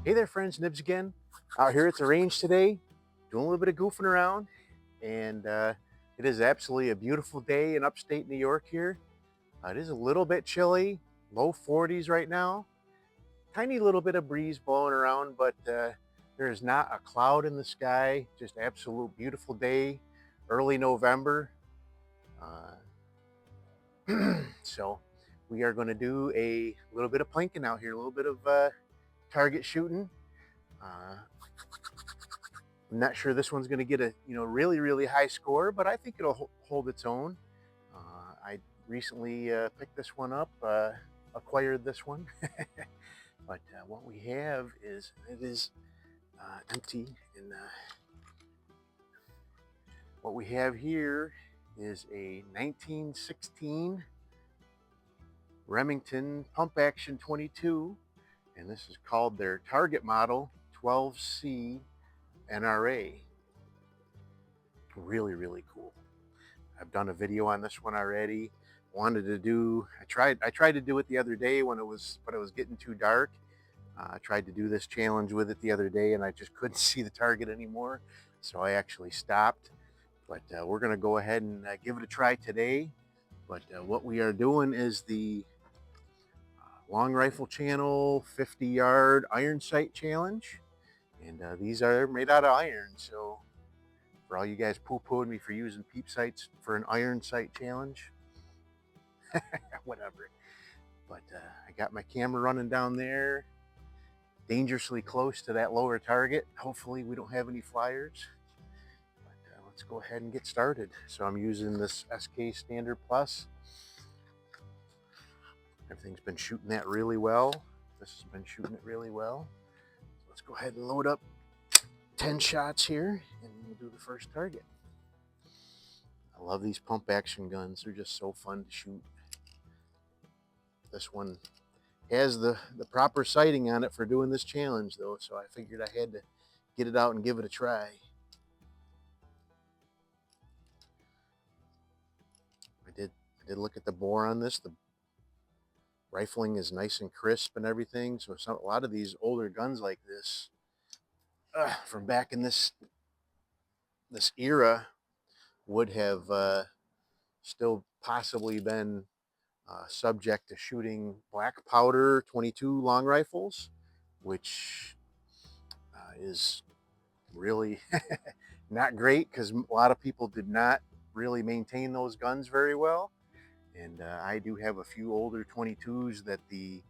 Hey there friends, Nibs again. Out here at the range today, doing a little bit of goofing around, and it is absolutely a beautiful day in upstate New York here. It is a little bit chilly, low 40s right now. Tiny little bit of breeze blowing around, but there is not a cloud in the sky. Just absolute beautiful day, early November. Uh, so we are going to do a little bit of plinking out here, a little bit of target shooting. Uh, I'm not sure this one's going to get a really high score, but I think it'll hold its own. I recently picked this one up, acquired this one, but what we have is it is empty, and what we have here is a 1916 Remington pump action 22, and this is called their Target model 12C NRA. Really cool. I've done a video on this one already. Wanted to do, I tried to do it the other day when it was getting too dark. I tried to do this challenge with it the other day and I just couldn't see the target anymore. So I actually stopped, but we're gonna go ahead and give it a try today. But what we are doing is the Long Rifle Channel 50-yard iron sight challenge. And these are made out of iron, so for all you guys poo-pooing me for using peep sights for an iron sight challenge, whatever. But I got my camera running down there, dangerously close to that lower target. Hopefully we don't have any flyers. But let's go ahead and get started. So I'm using this SK Standard Plus. Everything's been shooting that really well. This has been shooting it really well. So let's go ahead and load up 10 shots here and we'll do the first target. I love these pump action guns. They're just so fun to shoot. This one has the proper sighting on it for doing this challenge though, so I figured I had to get it out and give it a try. I did look at the bore on this. The rifling is nice and crisp and everything, so a lot of these older guns like this from back in this era would have still possibly been subject to shooting black powder 22 long rifles, which is really not great because a lot of people did not really maintain those guns very well. And I do have a few older 22s that the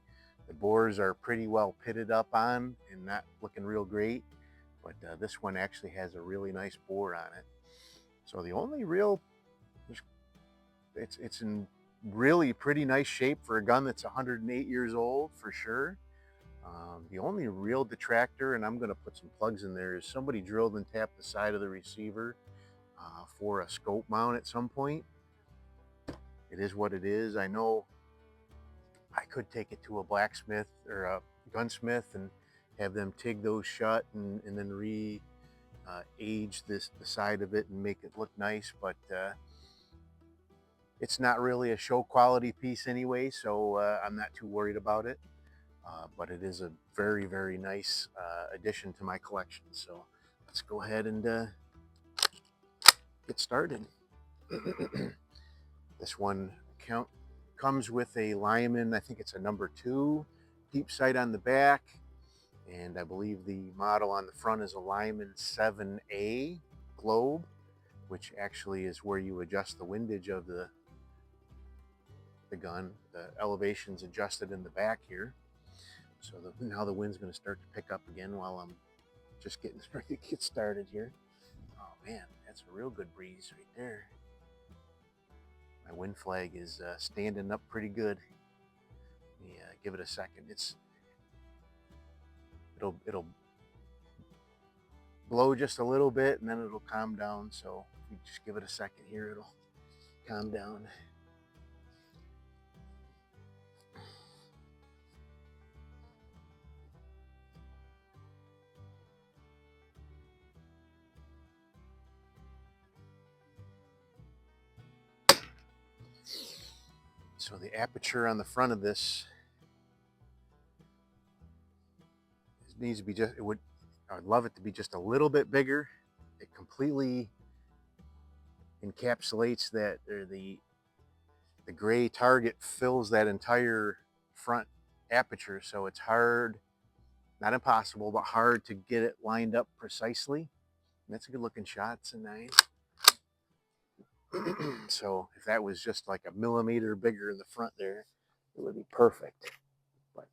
bores are pretty well pitted up on and not looking real great. But this one actually has a really nice bore on it. So the only real, it's in really pretty nice shape for a gun that's 108 years old for sure. The only real detractor, and I'm going to put some plugs in there, is somebody drilled and tapped the side of the receiver for a scope mount at some point. It is what it is. I know I could take it to a blacksmith or a gunsmith and have them TIG those shut and then age the side of it and make it look nice, but it's not really a show quality piece anyway, so I'm not too worried about it. But it is a very nice addition to my collection. So let's go ahead and get started. This one comes with a Lyman, I think it's a #2 peep sight on the back, and I believe the model on the front is a Lyman 7A globe, which actually is where you adjust the windage of the gun. The elevation's adjusted in the back here. So now the wind's going to start to pick up again while I'm just getting ready to get started here. Oh man, that's a real good breeze right there. My wind flag is standing up pretty good. Yeah, give it a second. It'll blow just a little bit and then it'll calm down. So if you just give it a second here, it'll calm down. So the aperture on the front of this is needs to be just, it would, I'd love it to be just a little bit bigger. It completely encapsulates that, or the gray target fills that entire front aperture, so it's hard, not impossible, but hard to get it lined up precisely. And that's a good looking shot. It's a 9. So if that was just like a millimeter bigger in the front there, it would be perfect. But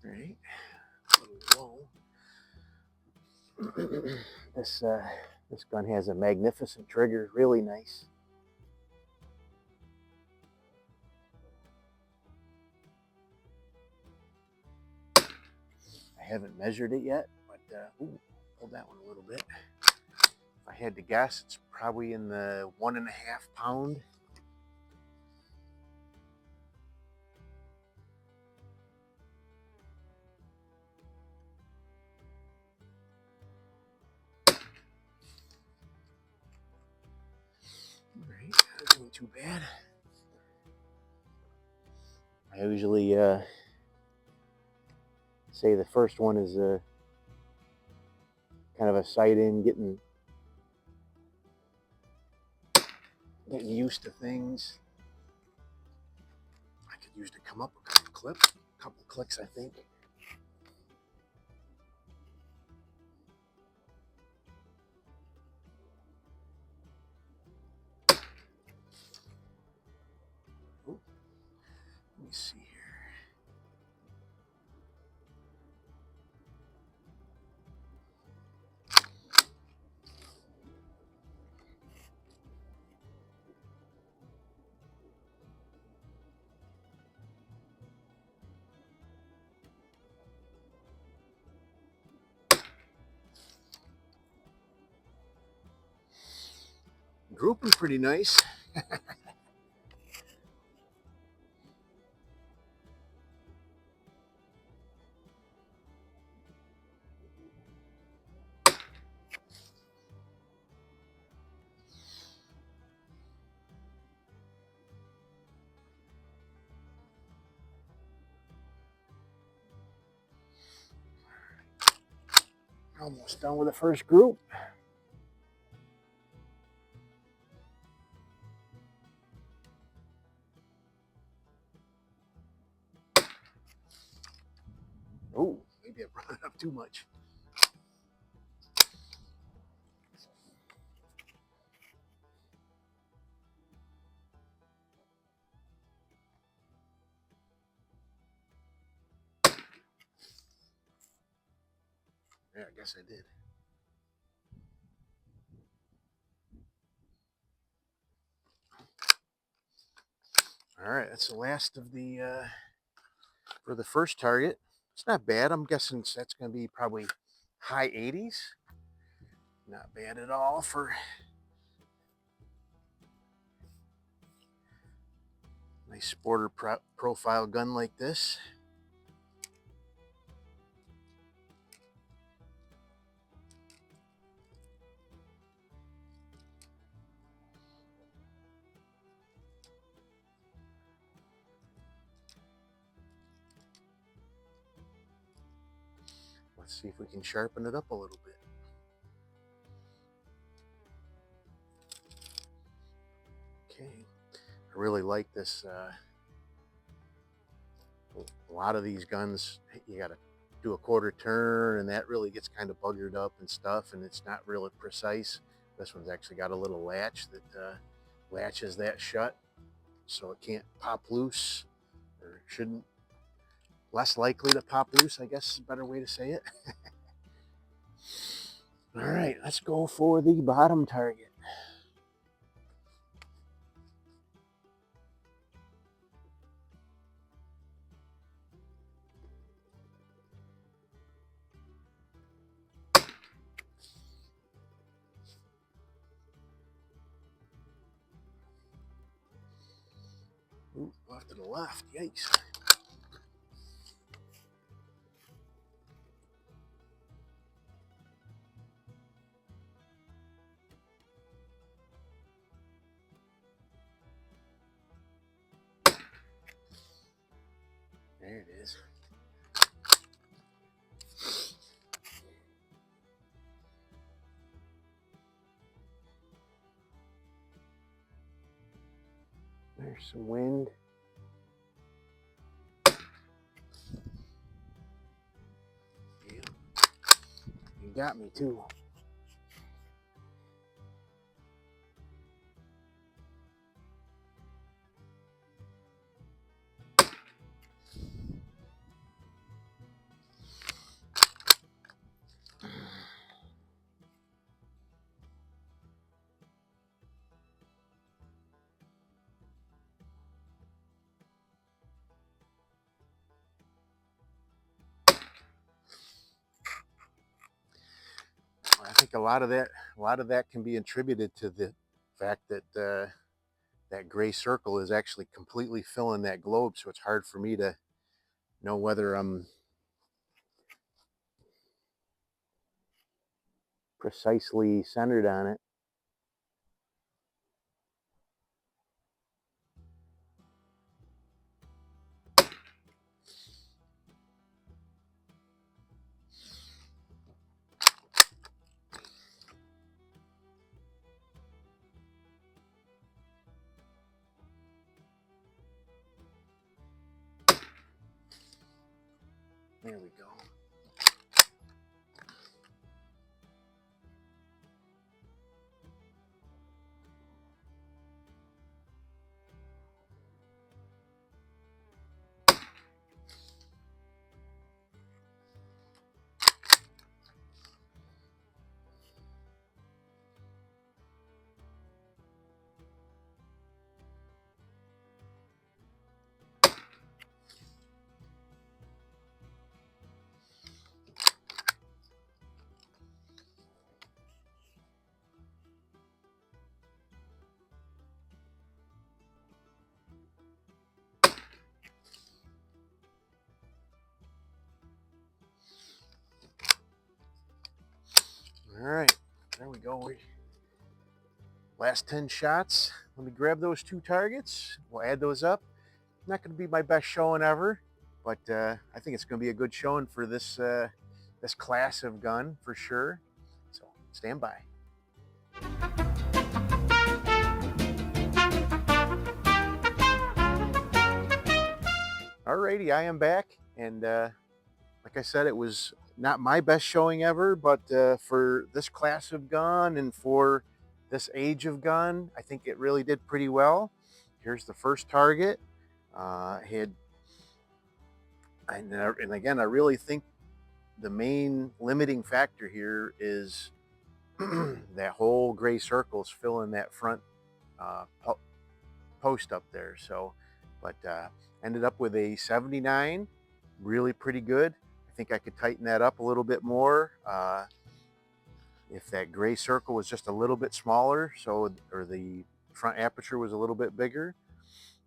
all right, whoa. This gun has a magnificent trigger, really nice. I haven't measured it yet, but ooh, hold that one a little bit. If I had to guess, it's probably in the 1.5 pound. All right, not doing too bad. I usually say the first one is kind of a sight in, getting used to things. I could use to come up a couple clicks, I think. Ooh, let me see here. Grouping pretty nice. Almost done with the first group. Oh, maybe I brought it up too much. Yeah, I guess I did. All right, that's the last of the for the first target. It's not bad. I'm guessing that's going to be probably high 80s. Not bad at all for a nice sporter profile gun like this. Let's see if we can sharpen it up a little bit. Okay, I really like this. A lot of these guns, you got to do a quarter turn, and that really gets kind of buggered up and stuff, and it's not really precise. This one's actually got a little latch that latches that shut, so it can't pop loose, or shouldn't. Less likely to pop loose, I guess is a better way to say it. All right, let's go for the bottom target. Ooh, off to the left, yikes. There's some wind. Yeah, you got me too. I think a lot of that can be attributed to the fact that that gray circle is actually completely filling that globe, so it's hard for me to know whether I'm precisely centered on it. There we go. All right, there we go. Last 10 shots. Let me grab those 2 targets. We'll add those up. Not going to be my best showing ever, but I think it's going to be a good showing for this this class of gun for sure. So stand by. Alrighty, I am back, and like I said, it was not my best showing ever, but for this class of gun and for this age of gun, I think it really did pretty well. Here's the first target. And again, I really think the main limiting factor here is that whole gray circle's filling that front post up there. So, but ended up with a 79, really pretty good. I think I could tighten that up a little bit more. If that gray circle was just a little bit smaller, so or the front aperture was a little bit bigger.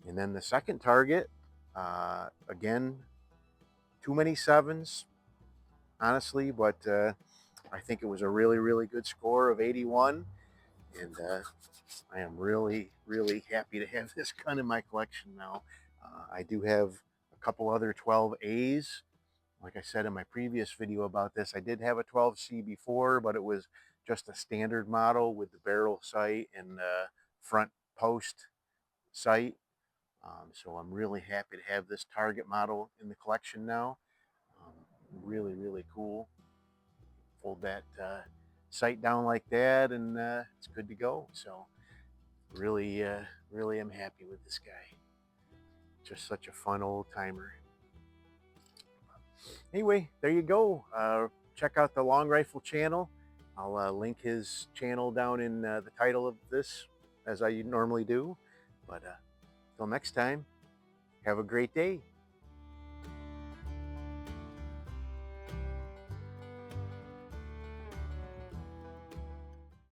And then the second target, again, too many 7s, honestly, but I think it was a really, really good score of 81. And I am really, really happy to have this gun in my collection now. I do have a couple other 12As. Like I said in my previous video about this, I did have a 12C before, but it was just a standard model with the barrel sight and the front post sight. So I'm really happy to have this Target model in the collection now. Really, really cool. Fold that sight down like that, and it's good to go. So really, really am happy with this guy. Just such a fun old timer. Anyway, there you go. Check out the Long Rifle channel. I'll link his channel down in the title of this, as I normally do. But till next time, have a great day.